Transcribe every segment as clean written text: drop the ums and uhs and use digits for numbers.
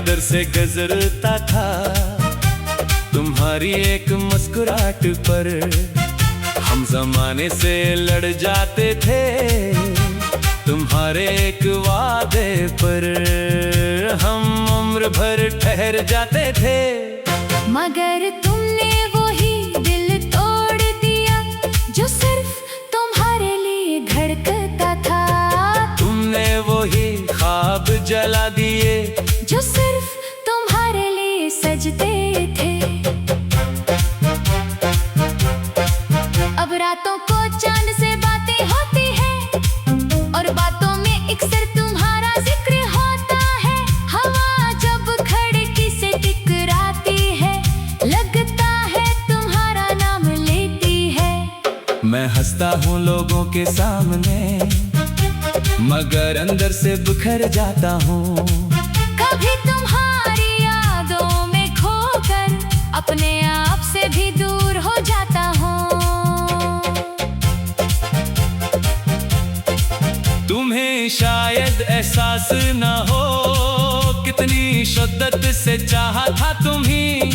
दर से गुजरता था, तुम्हारी एक मुस्कुराहट पर हम जमाने से लड़ जाते थे। तुम्हारे एक वादे पर हम उम्र भर ठहर जाते थे। मगर तुमने वही दिल तोड़ दिया जो सिर्फ तुम्हारे लिए धड़कता था। तुमने वही ख्वाब जला दिए जो सिर्फ तुम्हारे लिए सजते थे। अब रातों को चांद से बातें होती हैं और बातों में अक्सर तुम्हारा जिक्र होता है। हवा जब खिड़की से टकराती है, लगता है तुम्हारा नाम लेती है। मैं हंसता हूँ लोगों के सामने, मगर अंदर से बिखर जाता हूँ। कभी तुम्हारी यादों में खोकर अपने आप से भी दूर हो जाता हूँ। तुम्हें शायद एहसास न हो कितनी शिद्दत से चाहा था तुम्हें।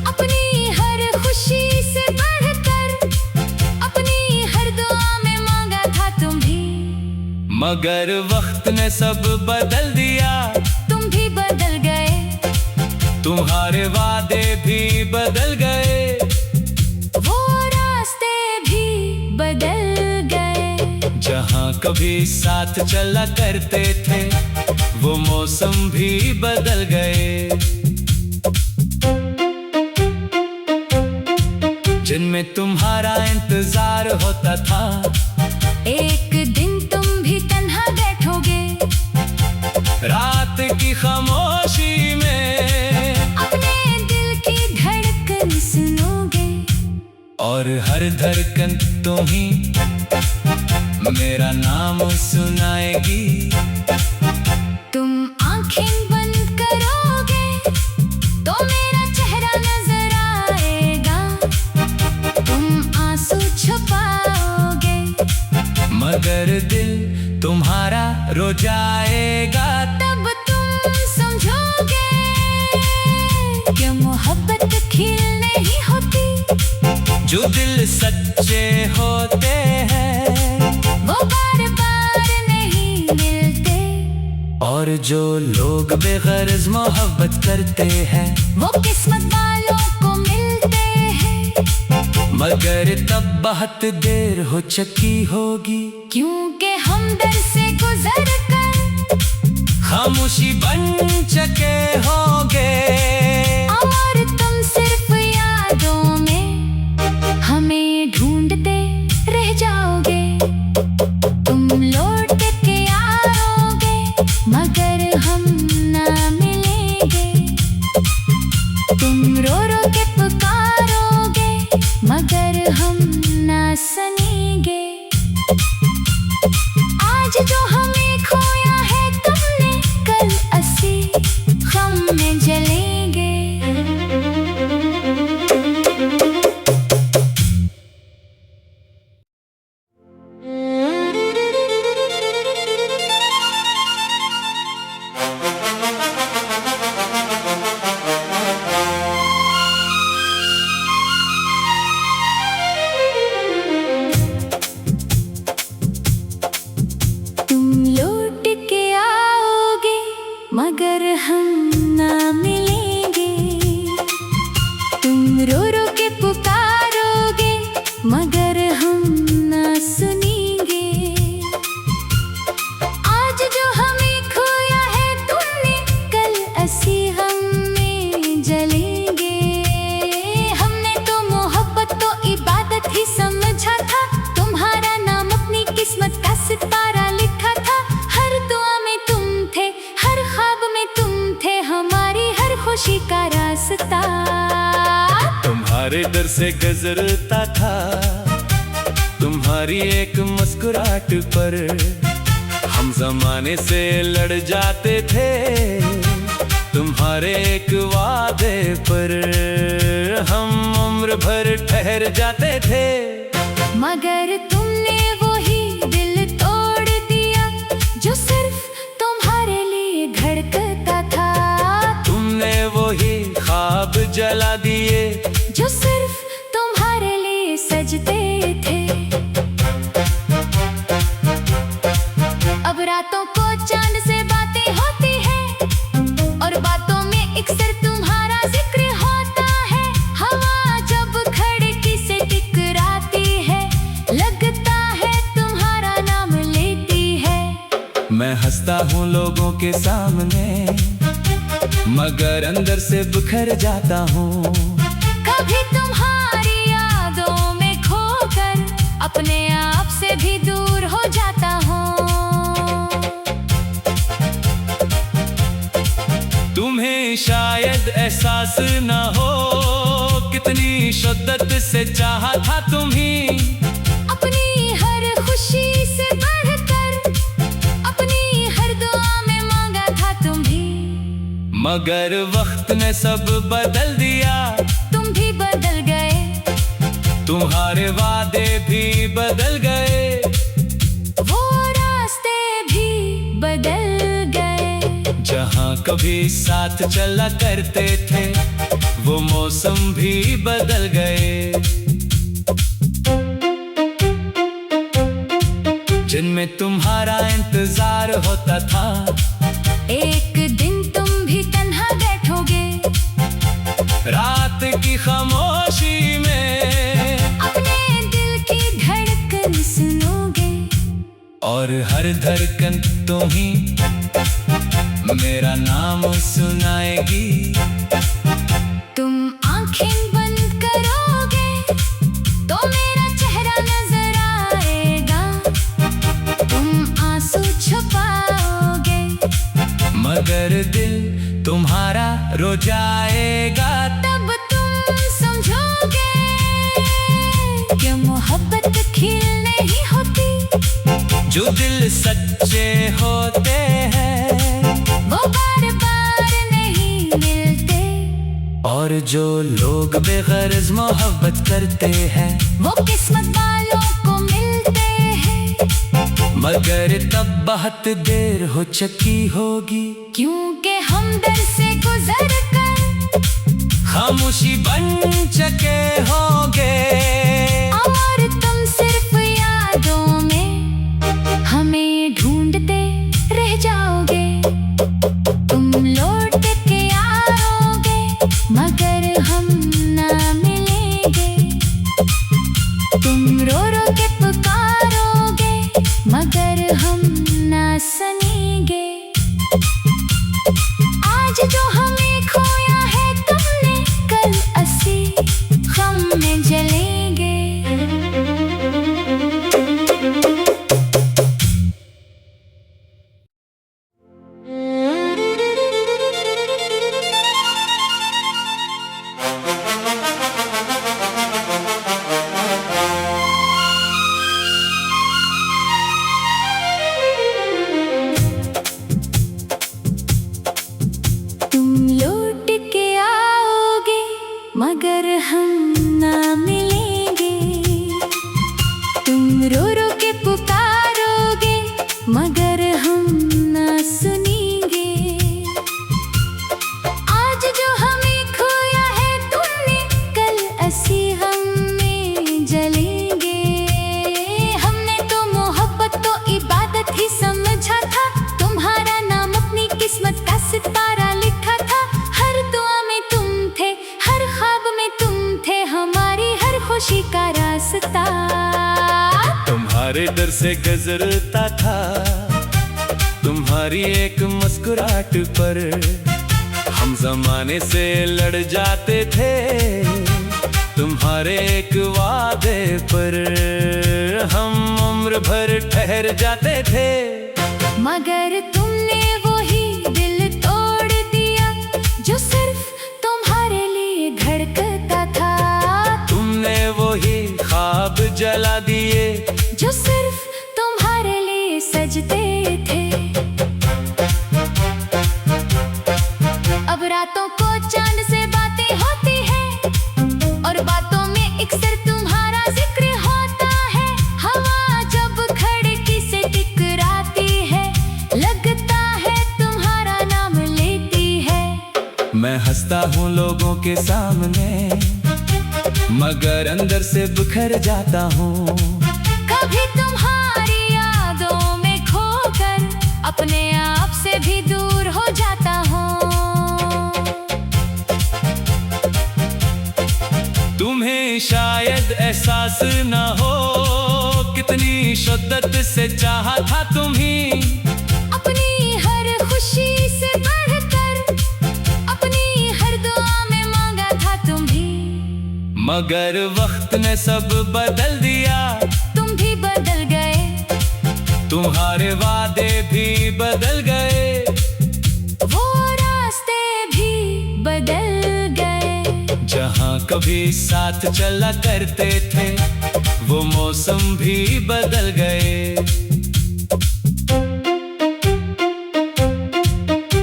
अपनी हर खुशी से बढ़कर अपनी हर दुआ में मांगा था तुम्हें। मगर वक्त ने सब बदल दिया, तुम भी बदल गए, तुम्हारे वादे भी बदल गए, वो रास्ते भी बदल गए। जहाँ कभी साथ चला करते थे वो मौसम भी बदल गए। जिनमें तुम्हारा इंतजार होता था, एक दिन तुम भी तन्हा बैठोगे रात की खामोशी में, अपने दिल की धड़कन सुनोगे और हर धड़कन तुम्ही मेरा नाम सुनाएगी। तुम आंखें बंद करोगे तो मेरा चेहरा नजर आएगा, तुम आंसू छुपाओगे मगर दिल तुम्हारा रो जाएगा। तब तुम समझोगे कि मोहब्बत खेल नहीं होती, जो दिल सच्चे होते हैं वो बार बार नहीं मिलते, और जो लोग बेगर्ज मोहब्बत करते हैं वो किस्मत वालों को मिलते हैं। मगर तब बहुत देर हो चुकी होगी, क्योंकि हम दर से गुजर कर खामोशी बन चुके होंगे। और तुम सिर्फ यादों में हमें ढूंढते रह जाओगे। तुम लौट के आओगे मगर हम ना मिलेंगे, तुम रो रो के पुकारोगे मगर हम ना सुनेंगे। आज जो हमें खोया है तुमने, कल असी गम में जलेंगे। तुम लौट के आओगे मगर हम ना मिलेंगे, तुम रो रो के पुकारोगे मगर हम ना सुनेंगे। आज जो हमें खोया है तुमने, कल असी हम में जलेंगे। हमने तो मोहब्बत तो इबादत ही समझा था, तुम्हारा नाम अपनी किस्मत का सितारा लिखा था। हर दुआ में तुम थे, हर ख्वाब में तुम थे, हमारी हर खुशी का रास्ता। तुम्हारे दर से गुजरता था, तुम्हारी एक मुस्कुराहट पर हम जमाने से लड़ जाते थे। तुम्हारे एक वादे पर हम उम्र भर ठहर जाते थे। मगर तुमने वही दिल तोड़ दिया जो सिर्फ तुम्हारे लिए धड़कता था। हूँ लोगों के सामने, मगर अंदर से बिखर जाता हूँ। कभी तुम्हारी यादों में खोकर अपने आप से भी दूर हो जाता हूँ। तुम्हें शायद एहसास न हो कितनी शिद्दत से चाहा था तुम्हीं। अपनी हर खुशी से बढ़कर अपनी हर दुआ में मांगा था तुम्हीं। मगर वक्त ने सब बदल दिया, तुम भी बदल गए, तुम्हारे वादे भी बदल गए, वो रास्ते भी बदल गए। जहाँ कभी साथ चला करते थे वो मौसम भी बदल गए। जिनमें तुम्हारा इंतजार होता था, एक दिन तुम भी तन्हा बैठोगे, रात की खामोशी में अपने दिल की धड़कन सुनोगे, और हर धड़कन तुम्हीं मेरा नाम सुनाएगी। तुम आंखें बंद करोगे तो मेरा चेहरा नजर आएगा, तुम आंसू छुपाओगे, मगर दिल तुम्हारा रो जाएगा। तब तुम समझोगे कि मोहब्बत खिल नहीं होती, जो दिल सच्चे होते हैं वो बार बार नहीं मिलते, और जो लोग बेगरज मोहब्बत करते हैं वो किस्मत वालों को मिलते हैं। मगर तब बहुत देर हो चुकी होगी, क्योंकि हम दर से गुजर कर खामोशी बन चुके होंगे, और तुम सिर्फ यादों में हमें ढूंढते रह जाओगे। तुम लौट के आओगे मगर हम ना मिलेंगे, तुम रो रो के पुकारोगे मगर हम ना सुनेंगे। आज जो हमें खोया है तुमने, कल असी गम में जलेंगे। तुम लौट के आओगे मगर हम ना मिलेंगे, तुम रो रो के पुकारोगे मगर हम ना सुनेंगे। आज जो हमें खोया है तुमने, कल असी हम में जलेंगे। हमने तो मोहब्बत तो इबादत ही समझा था, तुम्हारा नाम अपनी किस्मत का सितारा लिखा था। हर दुआ में तुम थे, हर ख्वाब में तुम थे, हमारी हर खुशी का रास्ता तुम्हारे डर से गुजरता था। तुम्हारी एक मुस्कुराहट पर हम जमाने से लड़ जाते थे, तुम्हारे एक वादे पर हम उम्र भर ठहर जाते थे। मगर तुमने वही दिल तोड़ दिया जो सिर्फ तुम्हारे लिए धड़कता था, तुमने वही ख्वाब जला दिए जो सिर्फ तुम्हारे लिए सजते थे। अब रातों को चांद से बातें होती हैं, और बातों में अक्सर तुम्हारा जिक्र होता है। हवा जब खिड़की से टकराती है, लगता है तुम्हारा नाम लेती है। मैं हंसता हूँ लोगों के सामने, मगर अंदर से बिखर जाता हूँ। कभी तुम्हारी यादों में खोकर अपने आप से भी दूर हो जाता हूँ। तुम्हें शायद एहसास न हो कितनी शिद्दत से चाहा था तुम्हीं। अपनी मगर वक्त ने सब बदल दिया। तुम भी बदल गए, तुम्हारे वादे भी बदल गए, वो रास्ते भी बदल गए। जहाँ कभी साथ चला करते थे वो मौसम भी बदल गए।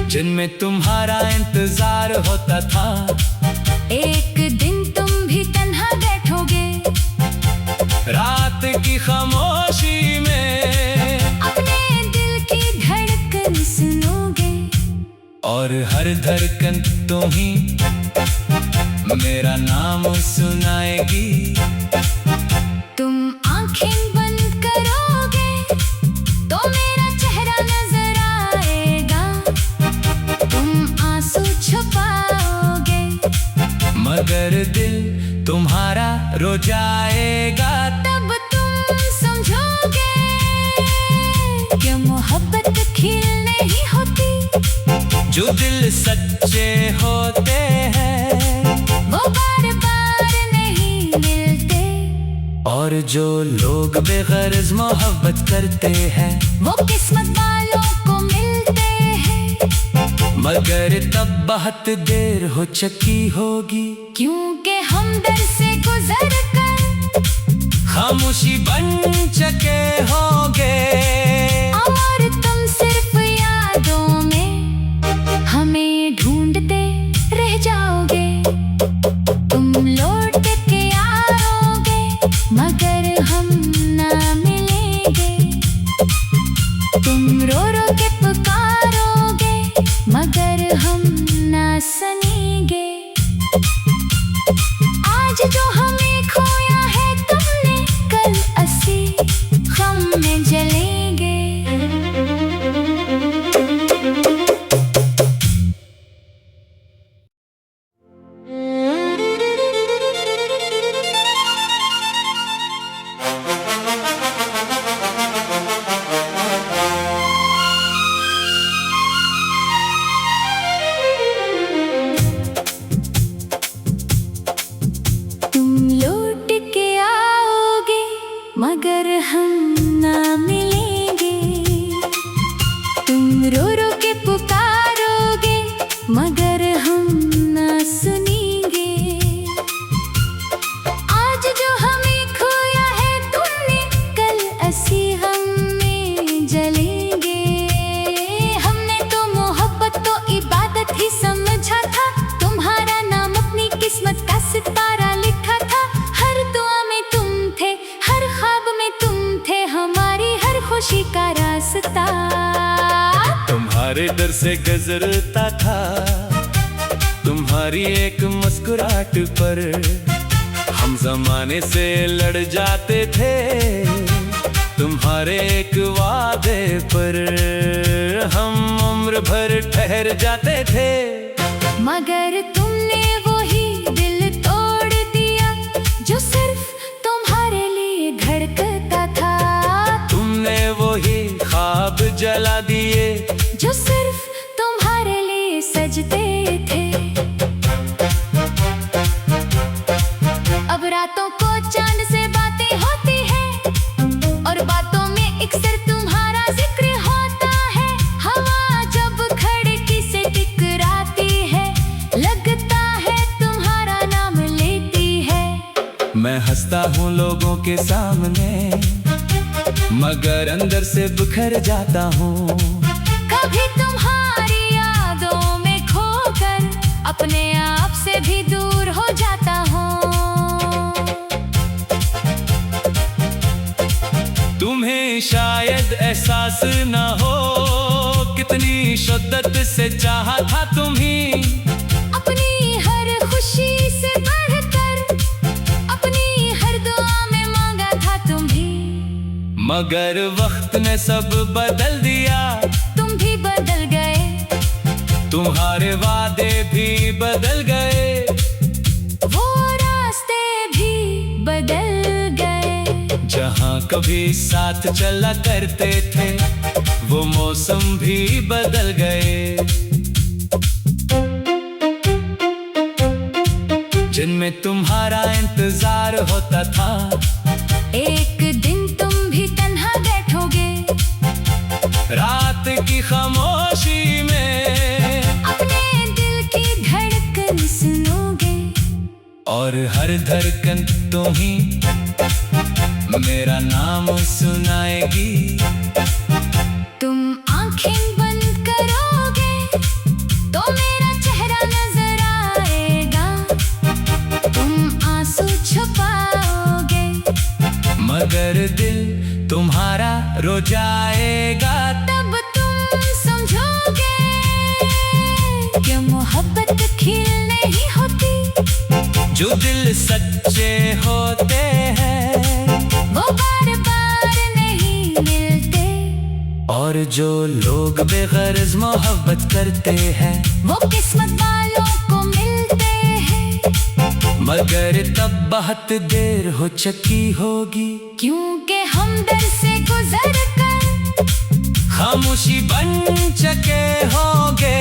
जिनमें तुम्हारा इंतजार होता था, एक दिन तुम भी तन्हा बैठोगे, रात की खामोशी में अपने दिल की धड़कन सुनोगे। और हर धड़कन तुम ही मेरा नाम सुनाएगी। तुम आंखें बंद करोगे तो मेरा चेहरा नजर आएगा, तुम आंसू छुपाओगे मगर दिल तुम्हारा रो जाएगा। तब तुम समझोगे कि मोहब्बत खेल नहीं होती। जो दिल सच्चे होते हैं वो बार बार नहीं मिलते, और जो लोग बेगर्ज मोहब्बत करते हैं वो किस्मत वालों को मिलते हैं। मगर तब बहुत देर हो चुकी होगी, क्योंकि हम दर से गुजर कर खामोशी बन चुके होंगे। और तुम सिर्फ यादों में हमें ढूंढते रह जाओगे। तुम लौट के आओगे मगर हम ना मिलेंगे। तुम रो रो के पुकारोगे मगर हम ना सुनेंगे। आज जो हमें खोया है तुमने, कल असी गम में जलेंगे। तुम लौट के आओगे मगर हम ना मिलेंगे। तुम रो रो के पुकारोगे मगर हम ना सुनेंगे। आज जो हमें खोया है तुमने, कल असी हम में जलेंगे। हमने तो मोहब्बत तो इबादत ही समझा था, तुम्हारा नाम अपनी किस्मत का सितारा लिखा था। हर दुआ में तुम थे, हर ख्वाब में तुम थे, हमारी हर खुशी का रास्ता। तुम्हारे दर से गुजरता था, तुम्हारी एक मुस्कुराहट पर हम जमाने से लड़ जाते थे। तुम्हारे एक वादे पर हम उम्र भर ठहर जाते थे। मगर तुमने वही दिल तोड़ दिया जो सिर्फ तुम्हारे लिए धड़कता था। तुमने वही ख्वाब जला दिए जो सिर्फ तुम्हारे लिए सजते थे। अब रातों को चांद से बातें होती हैं और बातों में अक्सर तुम्हारा जिक्र होता है। हवा जब खिड़की से टकराती है, लगता है तुम्हारा नाम लेती है। मैं हंसता हूँ लोगों के सामने, मगर अंदर से बिखर जाता हूँ। कभी तुम्हारी यादों में खोकर अपने आप से भी दूर हो जाता हूँ। तुम्हें शायद एहसास न हो कितनी शिद्दत से चाहा था तुम्हीं। अपनी हर खुशी से बढ़कर अपनी हर दुआ में मांगा था तुम्हीं। मगर वक्त ने सब बदल दिया। तुम भी बदल गए, तुम्हारे वादे भी बदल गए, वो रास्ते भी बदल गए। जहाँ कभी साथ चला करते थे वो मौसम भी बदल गए। जिनमें में तुम्हारा इंतजार होता था। एक दिन तुम भी तन्हा बैठोगे, रात की खामोशी में अपने दिल की धड़कन सुनोगे, और हर धड़कन तुम ही मेरा नाम सुनाएगी। तुम आंखें बंद करोगे तो मेरा चेहरा नजर आएगा, तुम आंसू छुपाओगे मगर दिल तुम्हारा रो जाएगा। तब तुम समझोगे कि मोहब्बत खेल नहीं होती, जो दिल सच्चे होते हैं वो बार बार नहीं मिलते, और जो लोग बेगर्ज मोहब्बत करते हैं वो किस्मत वालों को मिलते हैं। मगर तब बहुत देर हो चुकी होगी, क्योंकि हम दर से गुजर कर खामोशी बन चुके होंगे।